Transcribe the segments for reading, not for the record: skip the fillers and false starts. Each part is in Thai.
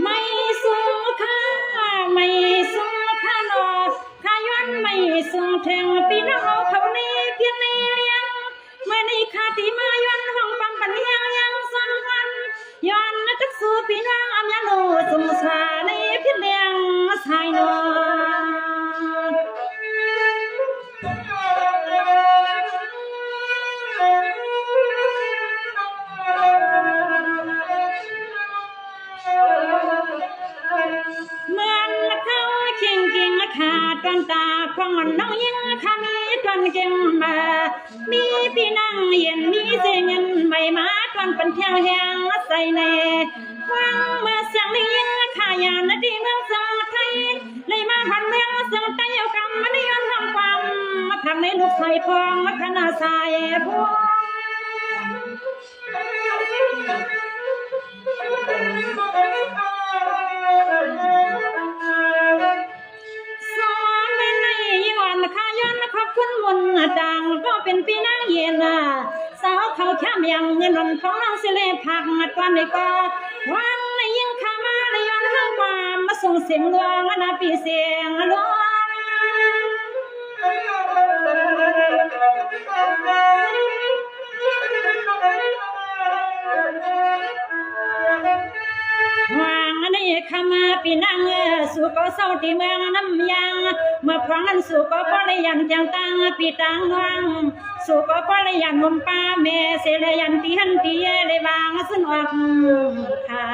ไม่สูงค่าไม่สูงค่าหนอข้าย้อนไม่สูงแทงปีน้องเขานี่เพียงในเลี้ยงเมื่อในคาติมาย้อนห้องปังปันยังสังหันย้อนนักสู้ปีน้องอำยาโนสงสารในเพียงเลี้ยงชายนอตอนตาของน้องยังข้ามีตอนเก่งมามีพี่นางเย็นมีเสียงไม่มาตอนเป็นเที่ยวแหงใส่ในวังเมื่อเสียงได้ยินข้ายานดีเมืองสังไทยเลยมาหันเมืองสังไทยเอากำมันได้ย้อนทำความมาทำในลูกไฟพองมาขนาดสายพวงขอบคุณมนต่างก็เป็นปีนางเย็นสาวเขาแค่ยังเงินของน้องเสลพักก่อนในก็วันในยิ่งข้ามาในย้อนห้างความมาส่งเสียงลวงนาปีเสียงลวงข้ามาปีนังสู่ก็เศร้าที่เมืองน้ำยางเมื่อพร้อมนั้นสู่ก็พอเลยยันจังตังปีตังวังสู่ก็พอเลยยันมุมป้าเมเสลยันตีหันตีเลยวางซึ่งออกค่ะ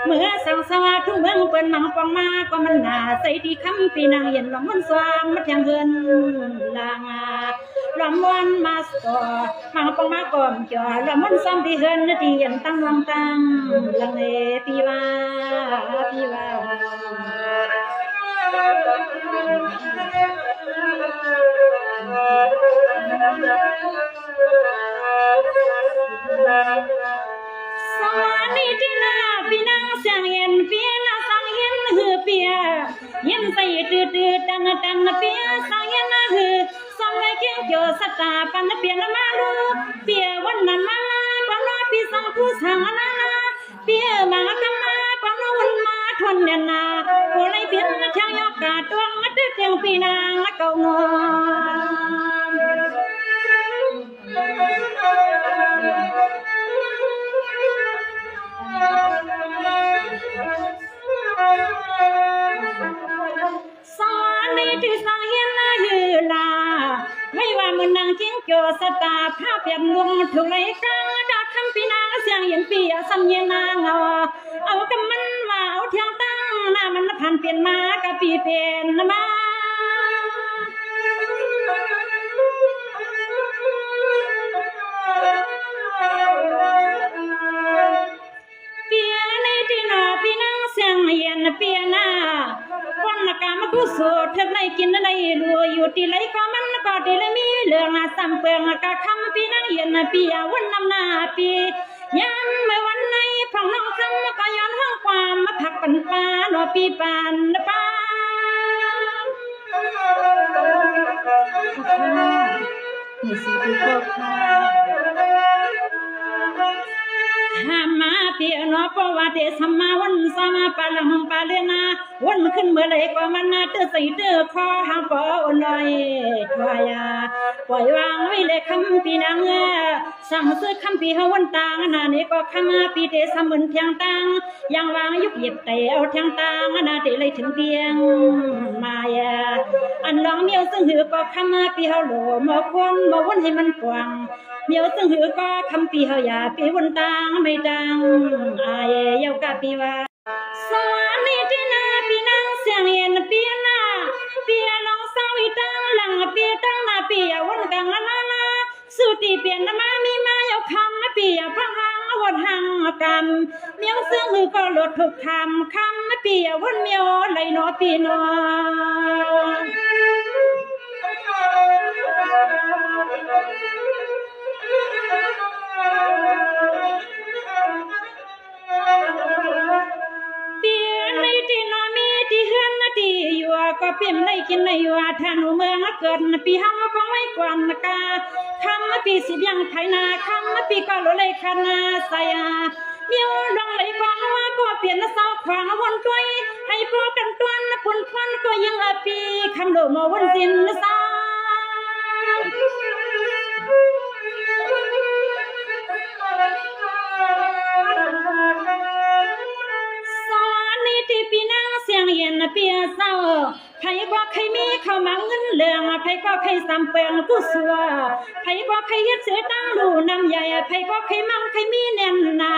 เมื่อสังสวะทุ่งเมืองเปิดมังปองมาก็มันหนาใส่ที่คำปีนังเย็นลมมันสว่างมัดยังเงินลางลมวันมาสต่อมังปองมาก่อมจ่อลมมันซ้ำที่เฮินที่ยันตั้งลำตั้งลังเลปีว่าพี่ว่าสวัสดีที่นาพี่นางเสียงเย็นพี่นาสังเย็นหือเปียยินใส่ตื้อตันเปียสังเย็นหือสองเลยเกี่ยวเจอสตาปันเปียมาลูเปียวันนั้นมาความน้อยพี่สังผู้สังนาเปียมากำมาความน้อยวันมาทนเนียนาโอ้เลยเปียเที่ยวยกกาดวงมาตื้อเตียงพี่นางละเก่างสอนในที่สังเห็นหือลาไม่ว่ามันนางเก่งโจสตาผ้าเปียกนุ่งถูกไหลกลางดาคำพี่นางเสียงเย็นปีสำเย็นนางเอากำมันว่าเอาเที่ยงตั้งหน้ามันผ่านเปลี่ยนมากะปีเป็นมาเปียในที่นาพี่นางเสียงเย็นเปียนาวันละกามกุศลเธอในกินในรัวอยู่ที่ไรก็มันก็ที่ไรมีเรื่องซ้ำเปลืองกะคำพี่นางเย็นปีวันนำหน้าปียันไม่วันในฝั่งน้องคำก็ย้อนห้องความมาผักปันปลาหนอปีปันปลานี่สิพี่พ่อค่ะห้ามมาเปียนอปว่าเดสมาวันสมาปาลังปาเลนาวันขึ้นเมื่อไรก็มันนาเตอใส่เตอคอหางปอลอยถวายปล่อยวางไว้เลยคำปีนางสั่งซื้อคำปีเฮาวันตางนานี่ก็คำปีเดสมุนเทียงตังยังวางยุบเหยียบแต่เอาเทียงตังนาเดเลยถึงเตียงมายอันลองเมียวซึ่งหือก็คำปีเฮาโหลมาควนมาวนให้มันกว้างเมียวซึ่งหือก็คำปีเฮาอย่าปีวันตางไม่ดังอายเยาวกะปีว่าสวัสดีที่นาพี่นางเสียงเย็นปีนาปีลองสาวิตังหลังปีตั้งนาปีวันกังนาสุติเปลี่ยนมามีมาเยาคำปีพังหังหดหังกำเมียวซึ่งหือก็ลดทุกคำปีวันเมียวไหลนอปีนอก็เปลี่ยนได้กินในว่าทางเมืองเกิดปีห้าก็ไม่กวนกาคำปีสิบยังไทยนาคำปีก็เลยคณาสายเมียวดองเลยก็ว่าก็ ด้วยให้พอกันตวนปุ่นพวนก็ยังอปีคำโดมวันสิ้นสาพี่นางเสียงเย็นเปียเศร้าใครก็ใครมีเข้ามาเงินเหลืองใครก็ใครซ้ำเปลืองกูสัวใครก็ใครเฮ็ดเสือตั้งดูน้ำใหญ่ใครก็ใครมั่งใครมีแน่นหนา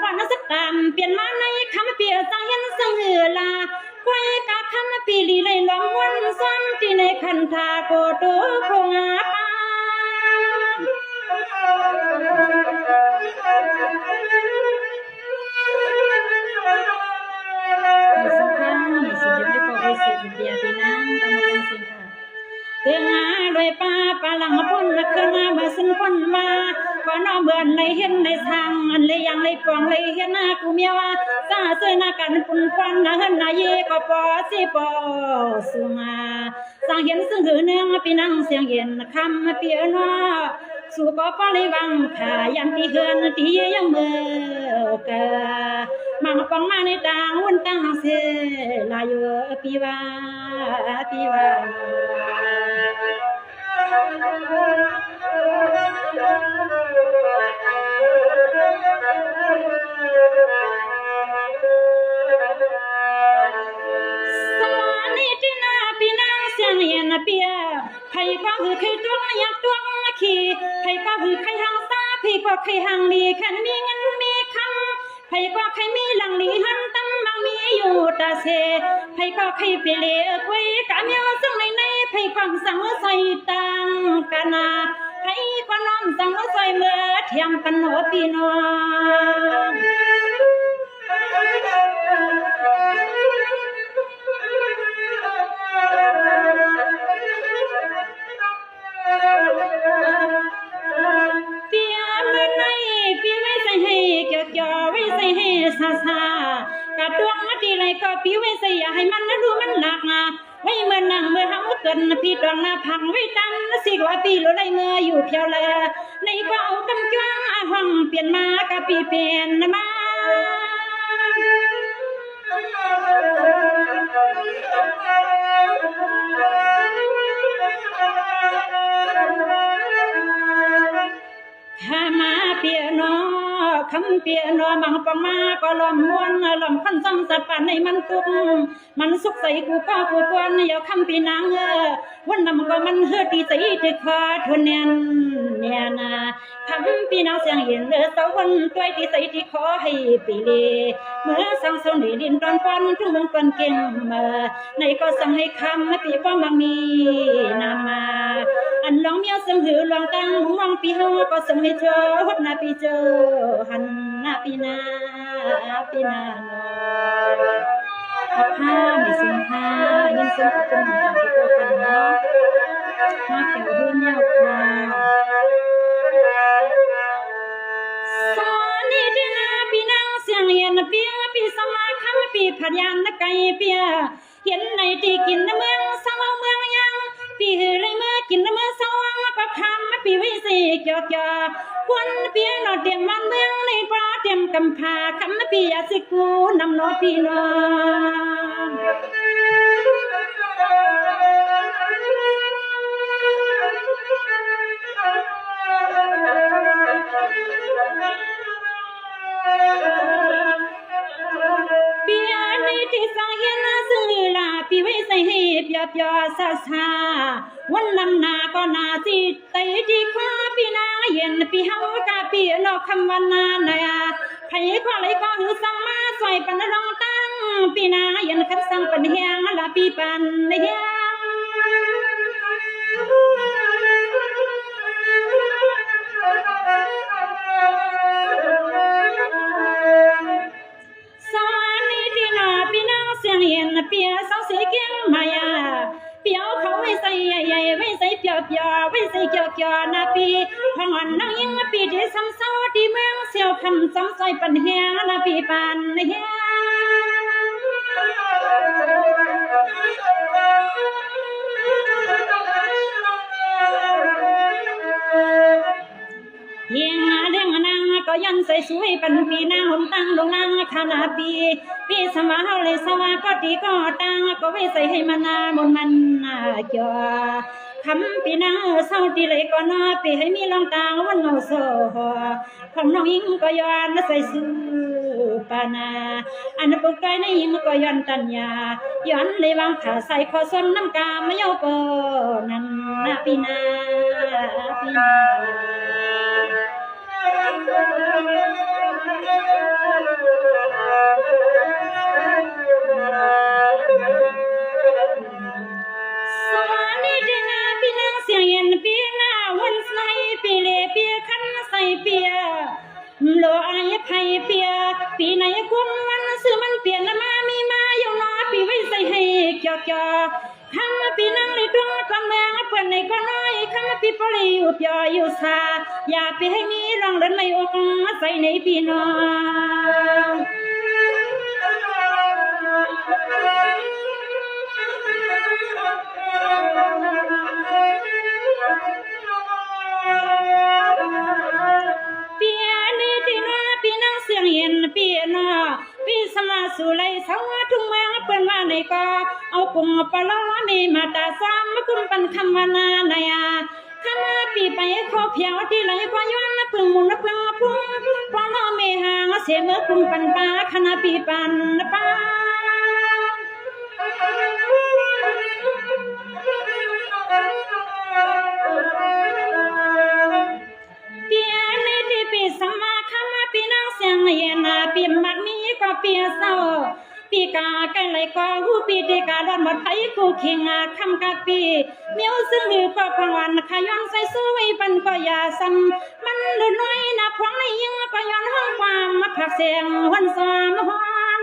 วันสักตามเปลี่ยนมาในคำเปียสังเห็นสังเหือลาควยกะคันปีลีเลยลองวันซ้ำที่ในคันทาโกโตคงอาปาเตือนมาด้วยป้าปลังพ้นขึ้นมาเมื่อสิ้นพ้นมาก็น้องเบื่อในเห็นในทางอันเลยยังเลยปวงเลยเห็นหน้ากูเมียว่าซาสวยหน้ากันปุ่นควันหน้าเห็นหน้าเย่ก็ปอสิปอสุมาสังเห็นซึ่งหือเนื้อปีนังเสียงเย็นคำเปียนว่าสู่ก็ป้อเลยวังขายันที่เฮือนที่ยังเมื่อกะมังปังมาในต่างวันต่างเสลายปีว่าปีว่าเปียใครก็คือใครตัวอยากตัวขี่ใครก็คือใครหางซาพี่ก็ใครหางดีแค่มีเงินมีคำใครก็ใครมีหลังลีหันตั้มบางมีอยู่ตาเสใครก็ใครเปลี่ยคุยกะเมียวซึ่งในใครความสังใส่ตังกันนาใครก็น้อมสังใส่เมื่อเทียมกันหัวพี่น้องซาซากะดวงมาดีเลยก็พี่ไว้ใส่อย่าให้มันนะดูมันหนักนะไว้เมื่อนั่งเมื่อหำเกินพี่ดวงหน้าพังไว้ตันสิกว่าพี่รู้ได้เมื่ออยู่เพียวแลในก็เอากำจ้างห้องเปลี่ยนมากะพี่เปลี่ยนมาถ้ามาเปียโนคำเปียโนมังปะมาก็ลมม้วนลมคันซ้ำสัตว์ป่าในมันตุกมันสุกใส่กูพ่อกูกวนอย่าคำปีนางวันนำก็มันเฮือตีใส่ติดคอทนเนียนเนี่ยนะคำปีนางเสียงเย็นเสาวันตัวตีใส่ที่คอให้ปีเลเมื่อสังสนดินตอนปันทุ่งเมืองปันเก่งมาในก็สั่งให้คำปีป้อมังมีนามาอันลองเมียวสังหือลองตั้งมองปีหัวก็สังให้เจอฮดนาปีเจอหันนาปีนาปีนาขับผ้าไม่สิงผ้ายินเสียงกุศลของที่โตกันเนาะมาแถวพื้นยาวคราวสอนี่ที่นาปีนางเสียงเย็นเปียปีสมาคำปีผัดยานไก่เปียเห็นในที่กินเมืองสาวเมืองยังปีหือเลยเมื่อกินเมื่อสว่างก็คำปีวิสิเกี่ยวกับคนเปียนอเตียมมันเมืองในปลาเตียมกำพาคำปียาสิกูนำนอปีนปียในที่สังเห็นสื่อลาปีไว้ใส่ให้เปียเปียซาซาวันลำนาก็นาจิตไตที่คว้าปีนาเย็นปีเฮากาปีนอกคำวันนาเนียใครก็เลยก็หือสั่งมาใส่ปันรองตั้งปีนาเย็นคัดสั่งปันเฮียงละปีปันเฮียสอนนี่ที่นาปีนาเสียงเย็นเปียสาวสีเกี้ยงมายาเปียวเขาไว้ใส่ใหญ่ไว้ใส่เปียวเปียวไว้ใส่เกี่ยวเกี่ยวนาปีพงอนนั่งยิงปีที่ซ้ำเศร้าที่เมืองเสียวคำซ้ำซอยปันเฮียนาปีปันเฮียเฮียงเลี้ยงนางก็ ยันใส่ช่วยปันปีนางหมตั้งลงนางคณะปีสมาเฮาเลยสว่าก็ตีก็ตังก็ไว้ใส่ให้มันบนมันเกี่ยวคำปีนางเศร้าตีเลยก็น่าปีให้มีลองตางวันเงาโซของน้องยิงก็ย้อนใส่ซื้อปานาอันปุกใจในยิงก็ย้อนตัญญาย้อนเลยวางขาใส่คอส้นน้ำกาไม่เอาเปนั่นนาปีนาปีนาสวานีเดนาปีนางเสียงเย็นปีนาวันใส่ปีเลปีขันใส่เปียโลอายไผ่เปียปีไหนคุณมันซื้อมันเปลี่ยนมามีมาอยู่นอปีไว้ใส่ให้เกี่ยวเกี่ยวคำปีนั่งในดวงกลางแมงเพื่อนในก็น้อยคำปีปลีอยู่เปียอยู่ซาอย่าไปให้มีรองเดินไม่อกใส่ในปีน้องเย็นปีนอปีสมาสุไลสาวทุ่งแมงเปิ้นว่าในก็เอากุ้งปลามีมาตาซ้ำคุณปันคำวานานายาคำปีไปขอเพียวที่ไหลก็ย้อนพึ่งมุนพึ่งพุ่งพอน้อไม่ห่างเสียเมื่อคุณปันปาคณะปีปันปาเย็นปีมักมีก็ปีเศร้าปีกาไก่ไหลก็หูปีดีกาดอนหมดไผคู่เคียงคำกะปีเมียวซึ่งมือก็พังวันขย้อนใส่สู้ไว้ปันก็อย่าซ้ำมันเดือน้อยนะพวงในยิงก็ย้อนห้องความมาผักเสียงวันซ้ำฮอน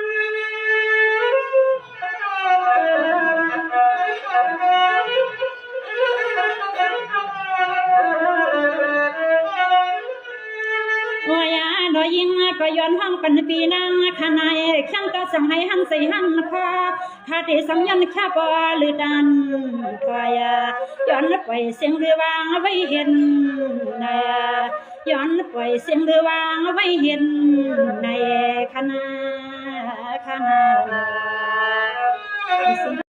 ดอยยิงก็ย้อนห้องปันปีนางขนายช่างก็สั่งให้หันใส่หันคอถ้าที่สัญญาณข้าปอหรือดันคอยย้อนปล่อยเสียงเรือวางไว้เห็นย้อนปล่อยเสียงเรือวางไว้เห็นในคณะ